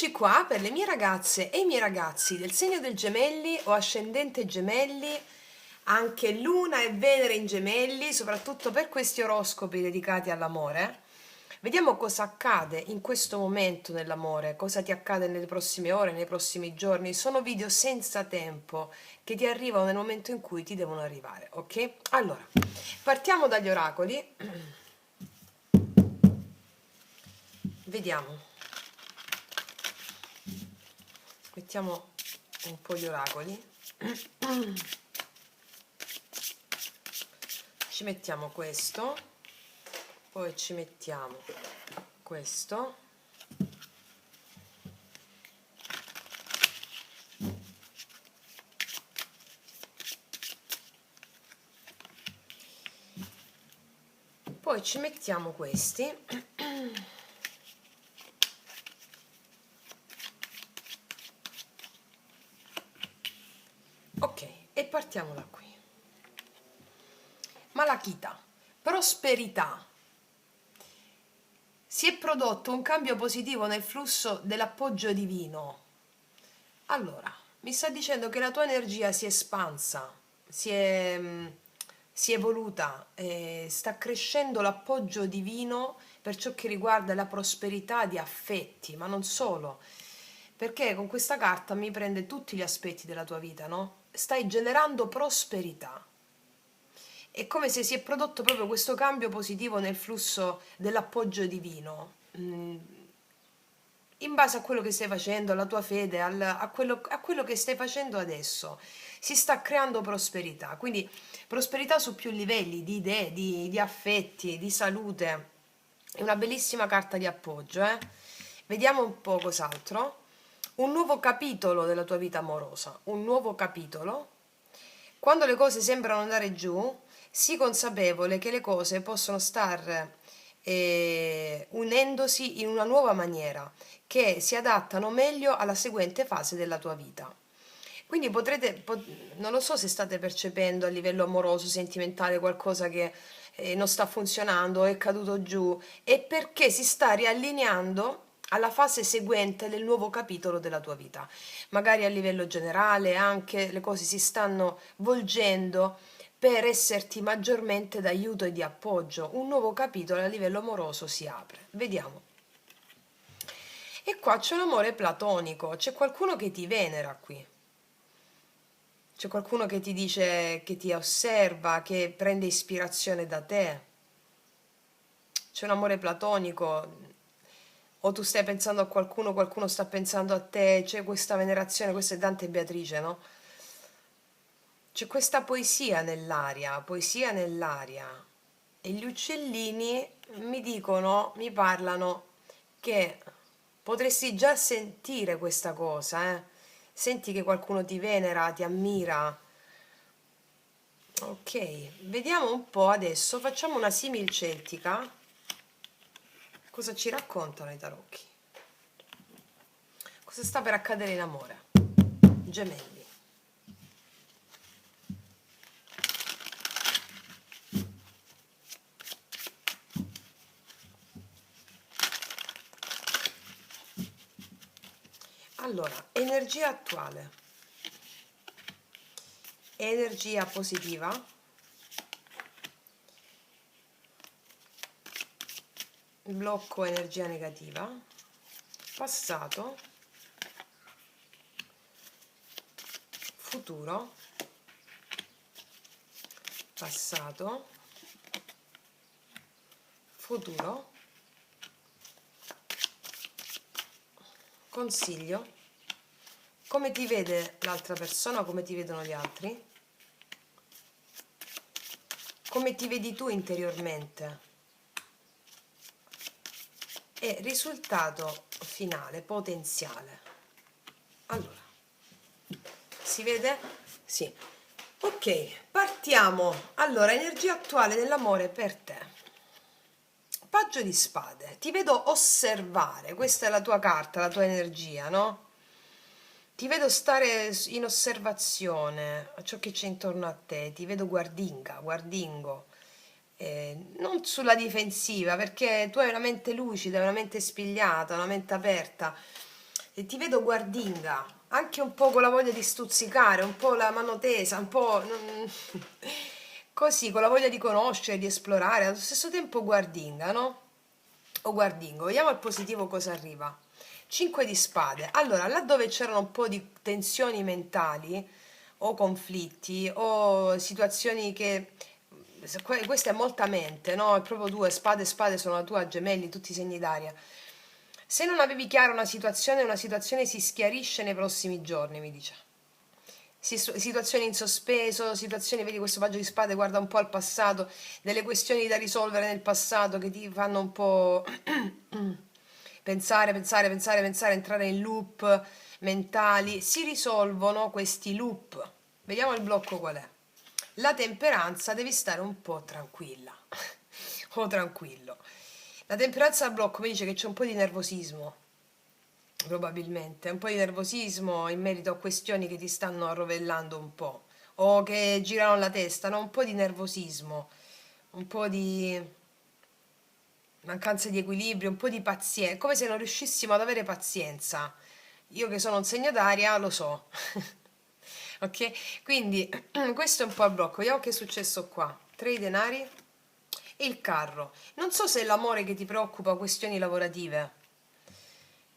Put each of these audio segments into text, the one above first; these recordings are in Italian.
Eccoci qua per le mie ragazze e i miei ragazzi del segno del Gemelli o ascendente Gemelli, anche Luna e Venere in Gemelli, soprattutto per questi oroscopi dedicati all'amore. Vediamo cosa accade in questo momento nell'amore, cosa ti accade nelle prossime ore, nei prossimi giorni. Sono video senza tempo che ti arrivano nel momento in cui ti devono arrivare, ok? Allora, partiamo dagli oracoli. Vediamo. Mettiamo un po' gli oracoli, ci mettiamo questo, poi ci mettiamo questo, poi ci mettiamo questi. Ok, e partiamo da qui. Malachita, prosperità. Si è prodotto un cambio positivo nel flusso dell'appoggio divino. Allora, mi sta dicendo che la tua energia si è espansa, si è evoluta, sta crescendo l'appoggio divino per ciò che riguarda la prosperità di affetti, ma non solo, perché con questa carta mi prende tutti gli aspetti della tua vita, no? Stai generando prosperità. È come se si è prodotto proprio questo cambio positivo nel flusso dell'appoggio divino, in base a quello che stai facendo, alla tua fede, a quello che stai facendo adesso. Si sta creando prosperità, quindi prosperità su più livelli, di idee, di affetti, di salute. È una bellissima carta di appoggio, eh? Vediamo un po' cos'altro. Un nuovo capitolo della tua vita amorosa, un nuovo capitolo. Quando le cose sembrano andare giù, sii consapevole che le cose possono star unendosi in una nuova maniera che si adattano meglio alla seguente fase della tua vita. Quindi non lo so se state percependo a livello amoroso, sentimentale qualcosa che non sta funzionando, è caduto giù, è perché si sta riallineando alla fase seguente del nuovo capitolo della tua vita. Magari a livello generale anche le cose si stanno volgendo per esserti maggiormente d'aiuto e di appoggio. Un nuovo capitolo a livello amoroso si apre. Vediamo. E qua c'è un amore platonico, c'è qualcuno che ti venera qui. C'è qualcuno che ti dice, che ti osserva, che prende ispirazione da te. C'è un amore platonico, o tu stai pensando a qualcuno, qualcuno sta pensando a te, c'è questa venerazione, questa è Dante e Beatrice, no? C'è questa poesia nell'aria, poesia nell'aria. E gli uccellini mi dicono, mi parlano che potresti già sentire questa cosa, eh? Senti che qualcuno ti venera, ti ammira. Ok, vediamo un po' adesso, facciamo una simil celtica. Cosa ci raccontano i tarocchi? Cosa sta per accadere in amore? Gemelli. Allora, energia attuale, energia positiva, blocco energia negativa, passato, futuro, passato, futuro, consiglio, come ti vede l'altra persona, come ti vedono gli altri, come ti vedi tu interiormente e risultato finale, potenziale. Allora, si vede? Sì. Ok, partiamo. Allora, energia attuale dell'amore per te. Paggio di spade, ti vedo osservare, questa è la tua carta, la tua energia, no? Ti vedo stare in osservazione a ciò che c'è intorno a te, ti vedo guardingo, non sulla difensiva, perché tu hai una mente lucida, una mente spigliata, una mente aperta, e ti vedo guardinga, anche un po' con la voglia di stuzzicare, un po' la mano tesa, un po' così, con la voglia di conoscere, di esplorare, allo stesso tempo guardinga, no? O guardingo, vediamo al positivo cosa arriva. 5 di spade. Allora, laddove c'erano un po' di tensioni mentali o conflitti o situazioni che questa è molta mente, no? È proprio due spade, spade sono la tua, gemelli, tutti i segni d'aria. Se non avevi chiara una situazione si schiarisce nei prossimi giorni, mi dice. Situazioni in sospeso, situazioni, vedi questo paggio di spade, guarda un po' al passato, delle questioni da risolvere nel passato che ti fanno un po' pensare, entrare in loop mentali. Si risolvono questi loop. Vediamo il blocco qual è. La temperanza, devi stare un po' tranquilla o tranquillo. La temperanza al blocco mi dice che c'è un po' di nervosismo, probabilmente, un po' di nervosismo in merito a questioni che ti stanno arrovellando un po' o che girano la testa, no? Un po' di nervosismo, un po' di mancanza di equilibrio, un po' di pazienza, come se non riuscissimo ad avere pazienza. Io che sono un segno d'aria lo so. Ok? Quindi questo è un po' il blocco. Vediamo che è successo qua. 3 di denari e il carro. Non so se è l'amore che ti preoccupa, questioni lavorative.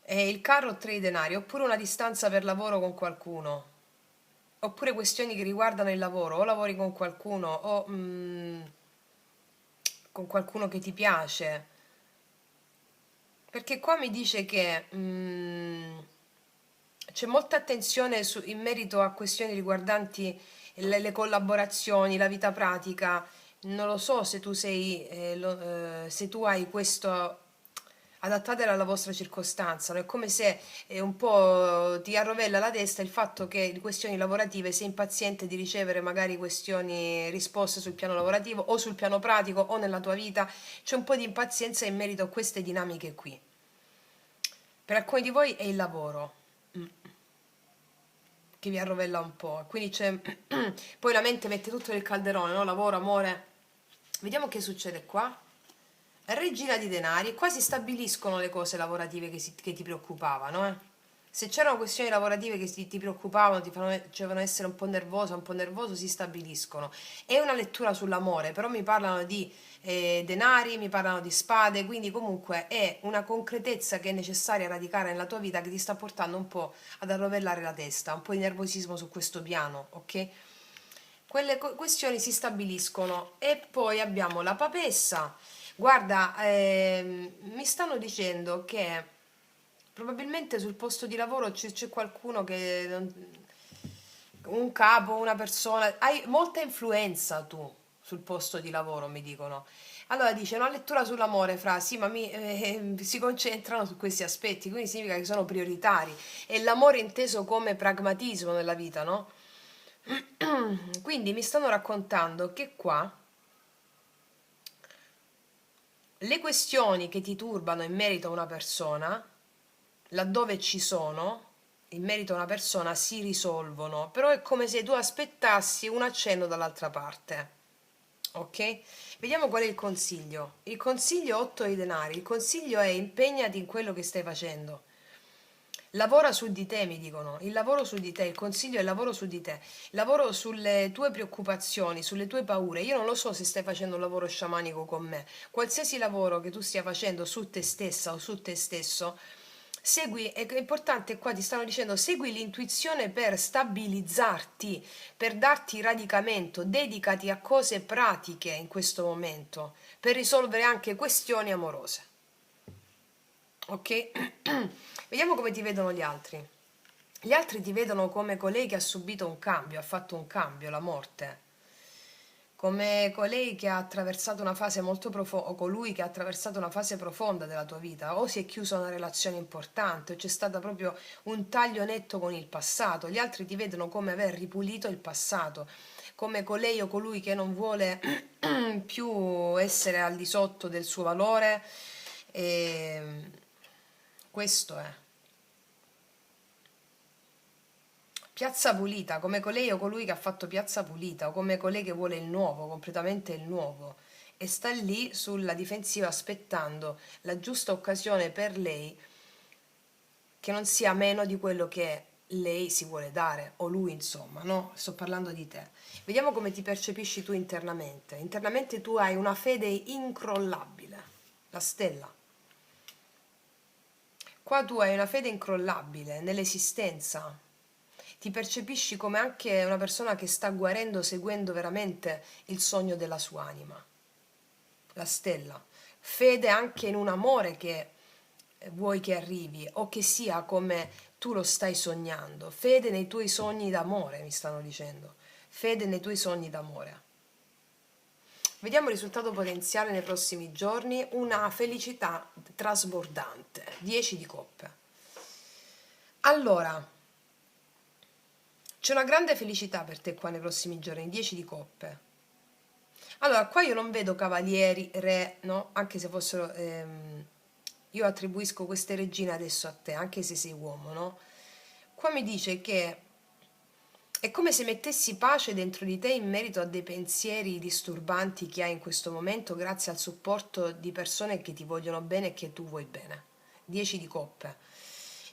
E il carro 3 di denari, oppure una distanza per lavoro con qualcuno. Oppure questioni che riguardano il lavoro, o lavori con qualcuno o con qualcuno che ti piace. Perché qua mi dice che c'è molta attenzione in merito a questioni riguardanti le collaborazioni, la vita pratica. Non lo so se tu sei, se tu hai questo adattate alla vostra circostanza, no? È come se un po' ti arrovella la testa il fatto che in questioni lavorative sei impaziente di ricevere magari questioni, risposte sul piano lavorativo o sul piano pratico o nella tua vita, c'è un po' di impazienza in merito a queste dinamiche qui. Per alcuni di voi è il lavoro che vi arrovella un po', quindi c'è poi la mente mette tutto nel calderone, no? Lavoro, amore. Vediamo che succede qua. Regina di denari, e qua si stabiliscono le cose lavorative che ti preoccupavano, eh. Se c'erano questioni lavorative che ti preoccupavano, facevano essere un po' nervoso, si stabiliscono. È una lettura sull'amore, però mi parlano di denari, mi parlano di spade, quindi comunque è una concretezza che è necessaria radicare nella tua vita che ti sta portando un po' ad arrovellare la testa, un po' di nervosismo su questo piano, ok? Quelle questioni si stabiliscono e poi abbiamo la papessa. Guarda, mi stanno dicendo che probabilmente sul posto di lavoro c'è qualcuno che, un capo, una persona, hai molta influenza tu sul posto di lavoro, mi dicono. Allora dice una lettura sull'amore, fra sì, ma si concentrano su questi aspetti, quindi significa che sono prioritari. E l'amore inteso come pragmatismo nella vita, no? Quindi mi stanno raccontando che qua le questioni che ti turbano in merito a una persona, laddove ci sono, in merito a una persona, si risolvono, però è come se tu aspettassi un accenno dall'altra parte. Ok? Vediamo qual è il consiglio. Il consiglio 8 di denari. Il consiglio è impegnati in quello che stai facendo. Lavora su di te, mi dicono, il lavoro su di te, il consiglio è il lavoro su di te, lavoro sulle tue preoccupazioni, sulle tue paure. Io non lo so se stai facendo un lavoro sciamanico con me, qualsiasi lavoro che tu stia facendo su te stessa o su te stesso, segui, è importante qua ti stanno dicendo, segui l'intuizione per stabilizzarti, per darti radicamento, dedicati a cose pratiche in questo momento, per risolvere anche questioni amorose. Ok? Vediamo come ti vedono gli altri. Gli altri ti vedono come colei che ha subito un cambio, ha fatto un cambio, la morte. Come colei che ha attraversato una fase molto profonda, o colui che ha attraversato una fase profonda della tua vita, o si è chiusa una relazione importante, o c'è stato proprio un taglio netto con il passato. Gli altri ti vedono come aver ripulito il passato, come colei o colui che non vuole più essere al di sotto del suo valore. E questo è. Piazza pulita, come colei o colui che ha fatto piazza pulita, o come colei che vuole il nuovo, completamente il nuovo, e sta lì sulla difensiva aspettando la giusta occasione per lei che non sia meno di quello che lei si vuole dare, o lui, insomma, no? Sto parlando di te. Vediamo come ti percepisci tu internamente. Internamente tu hai una fede incrollabile, la stella. Qua tu hai una fede incrollabile nell'esistenza. Ti percepisci come anche una persona che sta guarendo, seguendo veramente il sogno della sua anima, la stella. Fede anche in un amore che vuoi che arrivi o che sia come tu lo stai sognando. Fede nei tuoi sogni d'amore, mi stanno dicendo. Fede nei tuoi sogni d'amore. Vediamo il risultato potenziale nei prossimi giorni, una felicità trasbordante, 10 di coppe. Allora, c'è una grande felicità per te qua nei prossimi giorni, 10 di coppe. Allora, qua io non vedo cavalieri, re, no? Anche se fossero... io attribuisco queste regine adesso a te, anche se sei uomo, no? Qua mi dice che è come se mettessi pace dentro di te in merito a dei pensieri disturbanti che hai in questo momento, grazie al supporto di persone che ti vogliono bene e che tu vuoi bene. 10 di coppe.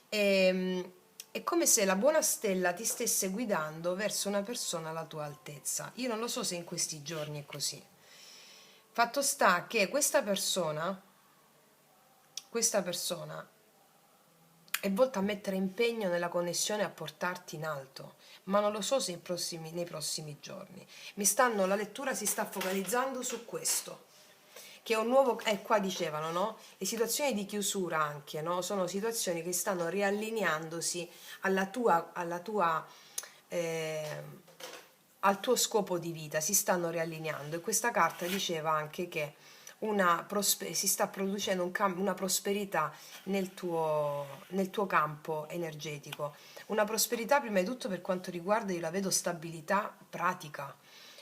È come se la buona stella ti stesse guidando verso una persona alla tua altezza. Io non lo so se in questi giorni è così. Fatto sta che questa persona è volta a mettere impegno nella connessione e a portarti in alto, ma non lo so se nei prossimi giorni. La lettura si sta focalizzando su questo, che è un nuovo, qua dicevano, no? Le situazioni di chiusura anche, no? Sono situazioni che stanno riallineandosi eh, al tuo scopo di vita, si stanno riallineando, e questa carta diceva anche che si sta producendo una prosperità nel tuo campo energetico, una prosperità prima di tutto per quanto riguarda, io la vedo stabilità pratica,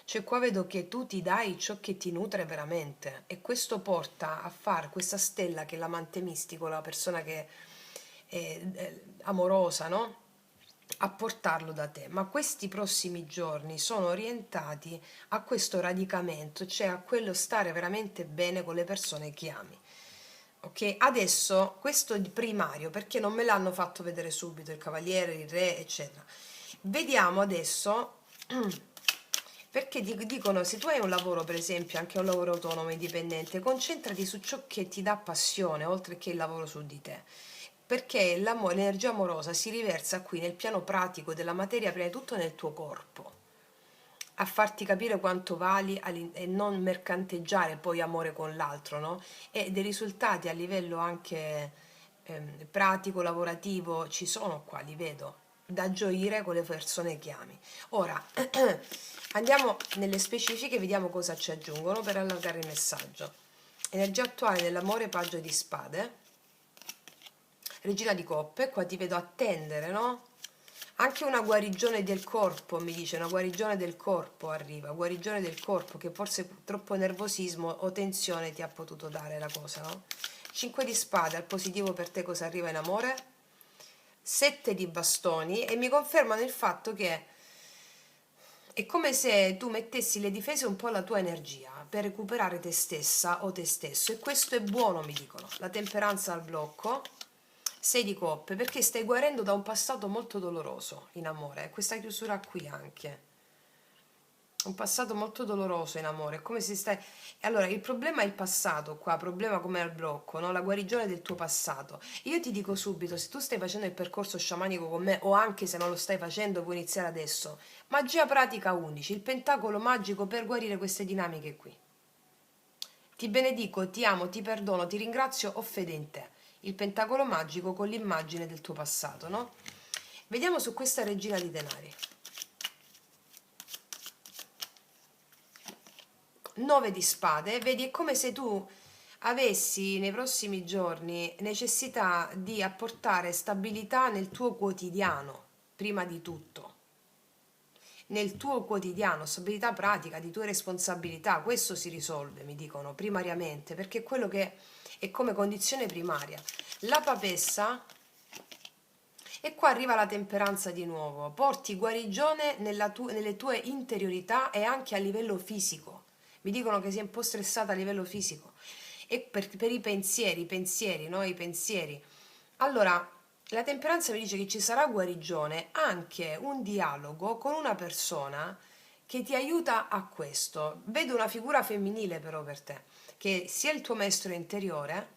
cioè qua vedo che tu ti dai ciò che ti nutre veramente, e questo porta a fare questa stella, che è l'amante mistico, la persona che è amorosa, no? A portarlo da te. Ma questi prossimi giorni sono orientati a questo radicamento, cioè a quello stare veramente bene con le persone che ami. Ok, adesso questo è primario, perché non me l'hanno fatto vedere subito il cavaliere, il re, eccetera. Vediamo adesso, perché dicono, se tu hai un lavoro, per esempio, anche un lavoro autonomo, indipendente, concentrati su ciò che ti dà passione, oltre che il lavoro su di te, perché l'energia amorosa si riversa qui nel piano pratico della materia, prima di tutto nel tuo corpo, a farti capire quanto vali e non mercanteggiare poi amore con l'altro, no? E dei risultati a livello anche pratico, lavorativo, ci sono qua, li vedo, da gioire con le persone che ami. Ora, andiamo nelle specifiche, vediamo cosa ci aggiungono per allargare il messaggio. Energia attuale nell'amore, paggio di spade, regina di coppe, qua ti vedo attendere, no? Anche una guarigione del corpo, mi dice, una guarigione del corpo arriva, guarigione del corpo, che forse troppo nervosismo o tensione ti ha potuto dare la cosa, no? 5 di spade, al positivo per te cosa arriva in amore? 7 di bastoni, e mi confermano il fatto che è come se tu mettessi le difese un po' alla tua energia per recuperare te stessa o te stesso, e questo è buono, mi dicono. La temperanza al blocco, 6 di coppe, perché stai guarendo da un passato molto doloroso in amore, questa chiusura qui anche. Un passato molto doloroso in amore, è come se stai... Allora, il problema è il passato qua, problema come al blocco, no? La guarigione del tuo passato. Io ti dico subito, se tu stai facendo il percorso sciamanico con me, o anche se non lo stai facendo, puoi iniziare adesso. Magia pratica 11, il pentacolo magico per guarire queste dinamiche qui. Ti benedico, ti amo, ti perdono, ti ringrazio, ho fede in te. Il pentacolo magico con l'immagine del tuo passato, no? Vediamo su questa regina di denari. 9 di spade, vedi, è come se tu avessi nei prossimi giorni necessità di apportare stabilità nel tuo quotidiano, prima di tutto. Nel tuo quotidiano, stabilità pratica di tue responsabilità, questo si risolve, mi dicono, primariamente, perché è quello che è come condizione primaria. La papessa, e qua arriva la temperanza di nuovo, porti guarigione nelle tue interiorità e anche a livello fisico. Mi dicono che sei un po' stressata a livello fisico, e per i pensieri, no? I pensieri. Allora, La temperanza mi dice che ci sarà guarigione, anche un dialogo con una persona che ti aiuta a questo. Vedo una figura femminile però per te, che sia il tuo maestro interiore,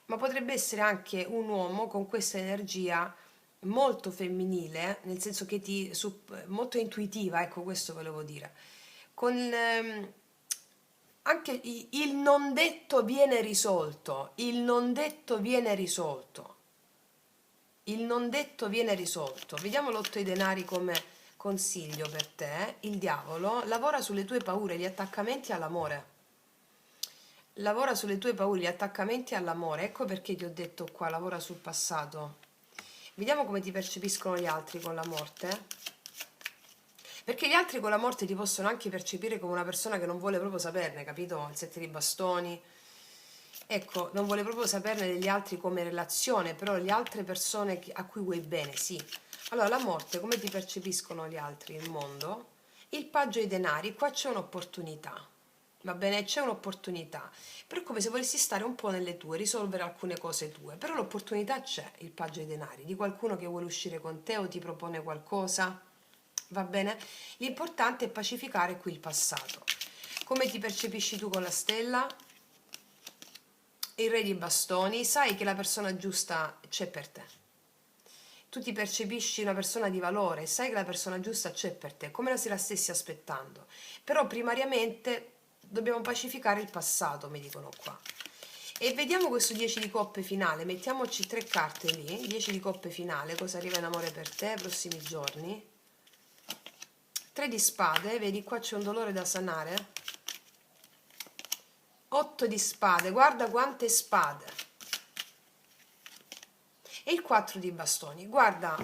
ma potrebbe essere anche un uomo con questa energia molto femminile, nel senso che molto intuitiva, ecco questo volevo dire. Con anche il non detto viene risolto, il non detto viene risolto. Il non detto viene risolto. Vediamo l'otto di denari come consiglio per te. Il diavolo lavora sulle tue paure, gli attaccamenti all'amore. Lavora sulle tue paure, gli attaccamenti all'amore. Ecco perché ti ho detto qua, lavora sul passato. Vediamo come ti percepiscono gli altri con la morte. Perché gli altri con la morte ti possono anche percepire come una persona che non vuole proprio saperne, capito? Il sette di bastoni. Ecco, non vuole proprio saperne degli altri come relazione, però le altre persone a cui vuoi bene, sì. Allora, la morte, come ti percepiscono gli altri, il mondo? Il paggio ai denari, qua c'è un'opportunità, va bene? C'è un'opportunità, però è come se volessi stare un po' nelle tue, risolvere alcune cose tue, però l'opportunità c'è, il paggio ai denari, di qualcuno che vuole uscire con te o ti propone qualcosa, va bene? L'importante è pacificare qui il passato. Come ti percepisci tu con la stella? Il re di bastoni, sai che la persona giusta c'è per te. Tu ti percepisci una persona di valore, sai che la persona giusta c'è per te, come se la stessi aspettando. Però primariamente dobbiamo pacificare il passato, mi dicono qua. E vediamo questo 10 di coppe finale, mettiamoci tre carte lì, 10 di coppe finale, cosa arriva in amore per te, prossimi giorni. 3 di spade, vedi qua c'è un dolore da sanare. 8 di spade, guarda quante spade. E il 4 di bastoni, guarda,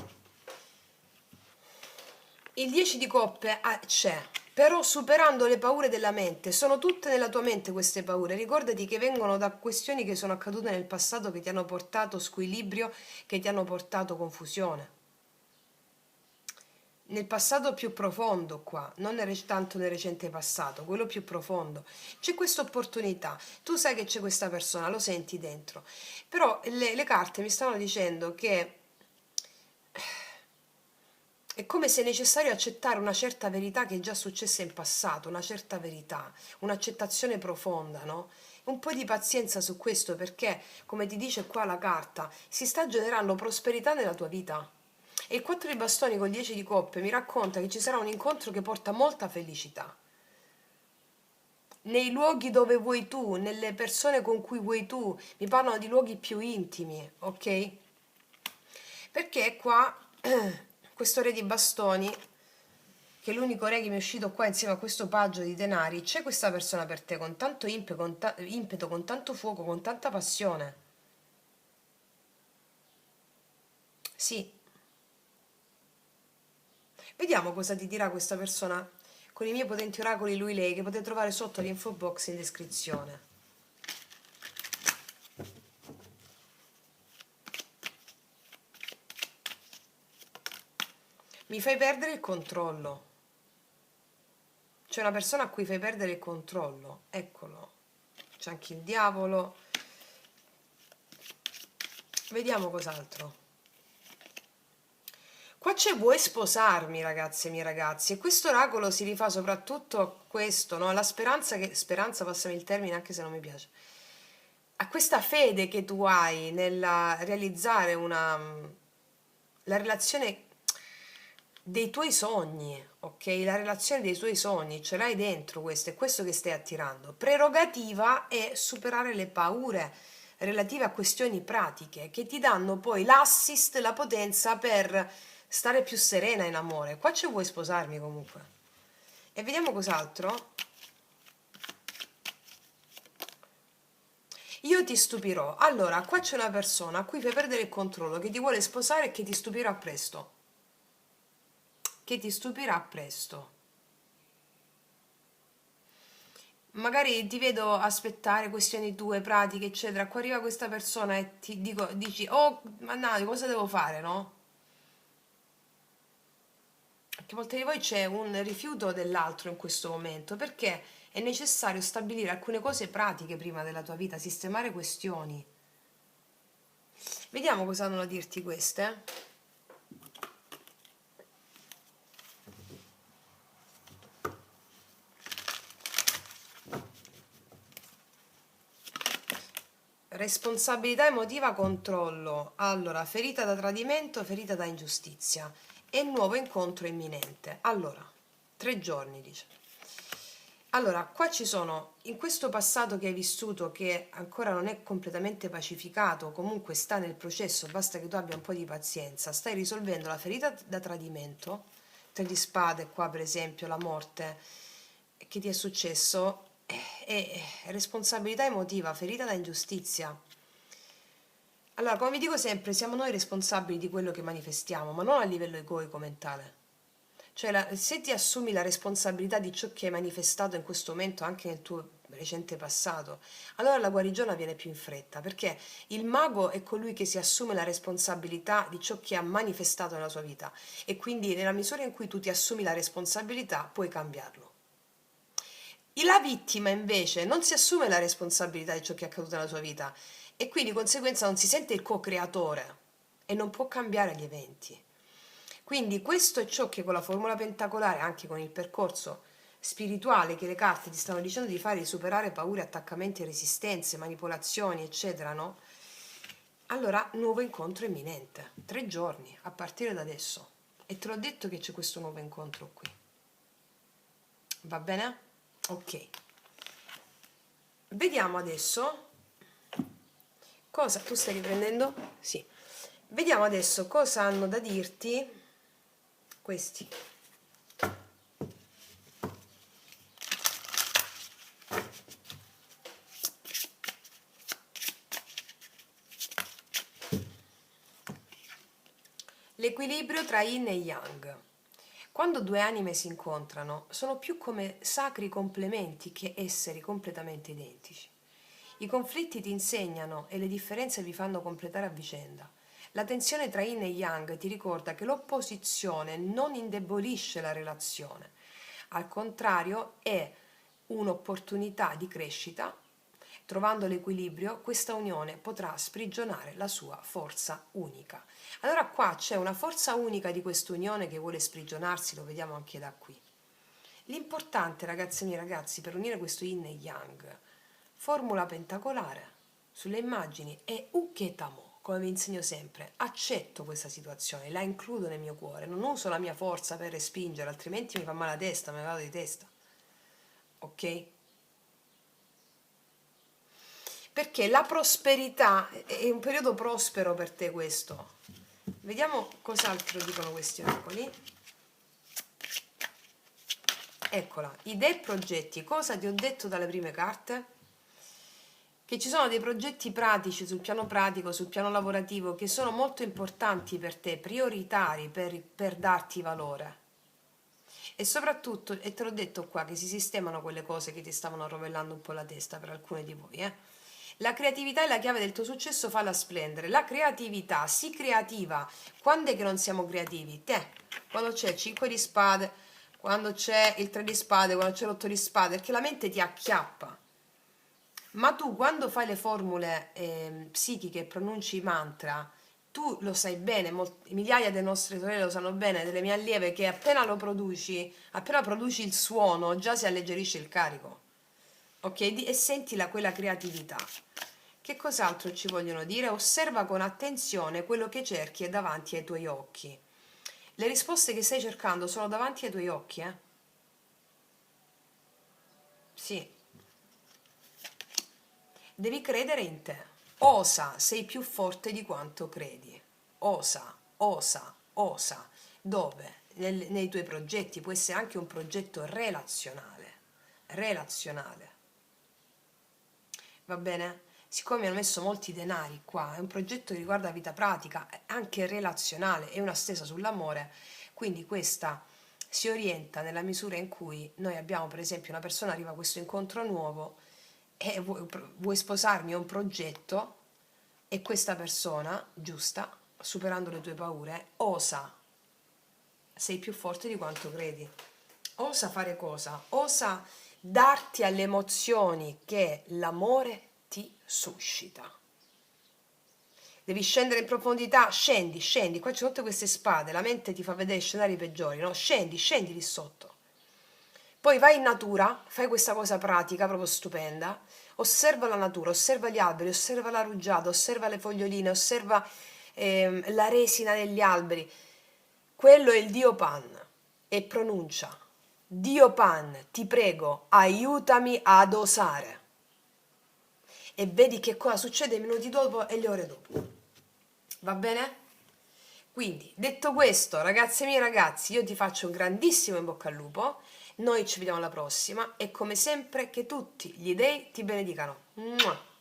il 10 di coppe c'è, però superando le paure della mente, sono tutte nella tua mente queste paure, ricordati che vengono da questioni che sono accadute nel passato che ti hanno portato squilibrio, che ti hanno portato confusione. Nel passato più profondo qua, non tanto nel recente passato, quello più profondo. C'è questa opportunità, tu sai che c'è questa persona, lo senti dentro, però le carte mi stanno dicendo che è come se è necessario accettare una certa verità che è già successa in passato, una certa verità, un'accettazione profonda, no? Un po' di pazienza su questo perché, come ti dice qua la carta, si sta generando prosperità nella tua vita. E il 4 di bastoni con 10 di coppe mi racconta che ci sarà un incontro che porta molta felicità. Nei luoghi dove vuoi tu, nelle persone con cui vuoi tu, mi parlano di luoghi più intimi, ok? Perché qua questo re di bastoni, che è l'unico re che mi è uscito qua insieme a questo paggio di denari, c'è questa persona per te con tanto impeto, con tanto fuoco, con tanta passione. Sì, vediamo cosa ti dirà questa persona con i miei potenti oracoli lui lei che potete trovare sotto l'info box in descrizione. Mi fai perdere il controllo. C'è una persona a cui fai perdere il controllo, eccolo. C'è anche il diavolo. Vediamo cos'altro. Qua c'è vuoi sposarmi, ragazze e miei ragazzi, e questo oracolo si rifà soprattutto a questo, no? Alla speranza che, speranza, passami il termine anche se non mi piace, a questa fede che tu hai nel realizzare la relazione dei tuoi sogni, ok? La relazione dei tuoi sogni, ce l'hai dentro questo, è questo che stai attirando. Prerogativa è superare le paure relative a questioni pratiche che ti danno poi l'assist, la potenza per stare più serena in amore. Qua ci vuoi sposarmi comunque. E vediamo cos'altro. Io ti stupirò. Allora, qua c'è una persona a cui fai perdere il controllo, che ti vuole sposare e che ti stupirà presto. Che ti stupirà presto. Magari ti vedo aspettare questioni tue, pratiche, eccetera. Qua arriva questa persona e dici, oh, mannaggia, cosa devo fare, no? Perché molte di voi c'è un rifiuto dell'altro in questo momento, perché è necessario stabilire alcune cose pratiche prima della tua vita, sistemare questioni. Vediamo cosa hanno da dirti queste. Responsabilità emotiva, controllo. Allora, ferita da tradimento, ferita da ingiustizia e nuovo incontro imminente. Allora, 3 giorni, dice. Allora, qua ci sono, in questo passato che hai vissuto, che ancora non è completamente pacificato, comunque sta nel processo, basta che tu abbia un po' di pazienza, stai risolvendo la ferita da tradimento, 3 di spade qua per esempio, la morte, che ti è successo, è responsabilità emotiva, ferita da ingiustizia. Allora, come vi dico sempre, siamo noi responsabili di quello che manifestiamo, ma non a livello egoico mentale. Cioè, se ti assumi la responsabilità di ciò che hai manifestato in questo momento, anche nel tuo recente passato, allora la guarigione avviene più in fretta, perché il mago è colui che si assume la responsabilità di ciò che ha manifestato nella sua vita e quindi nella misura in cui tu ti assumi la responsabilità puoi cambiarlo. La vittima invece non si assume la responsabilità di ciò che è accaduto nella sua vita e quindi di conseguenza non si sente il co-creatore e non può cambiare gli eventi. Quindi questo è ciò che con la formula pentacolare, anche con il percorso spirituale che le carte ti stanno dicendo di fare, di superare paure, attaccamenti, resistenze, manipolazioni, eccetera, no? Allora, nuovo incontro imminente, 3 giorni, a partire da adesso. E te l'ho detto che c'è questo nuovo incontro qui. Va bene? Ok. Vediamo adesso cosa... Tu stai riprendendo? Sì. Vediamo adesso cosa hanno da dirti questi. L'equilibrio tra yin e yang. Quando due anime si incontrano, sono più come sacri complementi che esseri completamente identici. I conflitti ti insegnano e le differenze vi fanno completare a vicenda. La tensione tra yin e yang ti ricorda che l'opposizione non indebolisce la relazione, al contrario è un'opportunità di crescita. Trovando l'equilibrio, questa unione potrà sprigionare la sua forza unica. Allora qua c'è una forza unica di quest'unione che vuole sprigionarsi, lo vediamo anche da qui. L'importante, ragazze e ragazzi, per unire questo yin e yang, formula pentacolare sulle immagini è Uketamo, come vi insegno sempre. Accetto questa situazione, la includo nel mio cuore, non uso la mia forza per respingere, altrimenti mi fa male la testa, me ne vado di testa. Ok? Perché la prosperità è un periodo prospero per te questo. Vediamo cos'altro dicono questi oracoli. Eccola, idee e progetti. Cosa ti ho detto dalle prime carte? Che ci sono dei progetti pratici sul piano pratico, sul piano lavorativo, che sono molto importanti per te, prioritari per darti valore. E soprattutto, e te l'ho detto qua, che si sistemano quelle cose che ti stavano rovellando un po' la testa per alcune di voi, La creatività è la chiave del tuo successo, falla splendere. La creatività, sii creativa. Quando è che non siamo creativi? Quando c'è il 5 di spade, quando c'è il 3 di spade, quando c'è l'8 di spade, perché la mente ti acchiappa. Ma tu quando fai le formule psichiche e pronunci i mantra, tu lo sai bene, migliaia delle nostre sorelle lo sanno bene, delle mie allieve, che appena produci il suono, già si alleggerisce il carico. Ok? E senti quella creatività. Che cos'altro ci vogliono dire? Osserva con attenzione quello che cerchi è davanti ai tuoi occhi. Le risposte che stai cercando sono davanti ai tuoi occhi, eh? Sì. Devi credere in te. Osa, sei più forte di quanto credi. Osa, osa, osa. Dove? Nei tuoi progetti, può essere anche un progetto relazionale. Relazionale. Va bene? Siccome hanno messo molti denari qua, è un progetto che riguarda la vita pratica, anche relazionale, è una stesa sull'amore, quindi questa si orienta nella misura in cui noi abbiamo, per esempio, una persona arriva a questo incontro nuovo e vuoi sposarmi a un progetto e questa persona, giusta, superando le tue paure, osa, sei più forte di quanto credi. Osa fare cosa? Osa darti alle emozioni che l'amore ti suscita. Devi scendere in profondità, scendi, scendi, qua ci sono tutte queste spade, la mente ti fa vedere scenari peggiori, no? Scendi, scendi lì sotto. Poi vai in natura, fai questa cosa pratica, proprio stupenda, osserva la natura, osserva gli alberi, osserva la rugiada, osserva le foglioline, osserva la resina degli alberi. Quello è il Dio Pan e pronuncia: Dio Pan, ti prego, aiutami ad osare. E vedi che cosa succede i minuti dopo e le ore dopo. Va bene? Quindi, detto questo, ragazze mie e ragazzi, io ti faccio un grandissimo in bocca al lupo. Noi ci vediamo alla prossima e come sempre che tutti gli dei ti benedicano. Mua!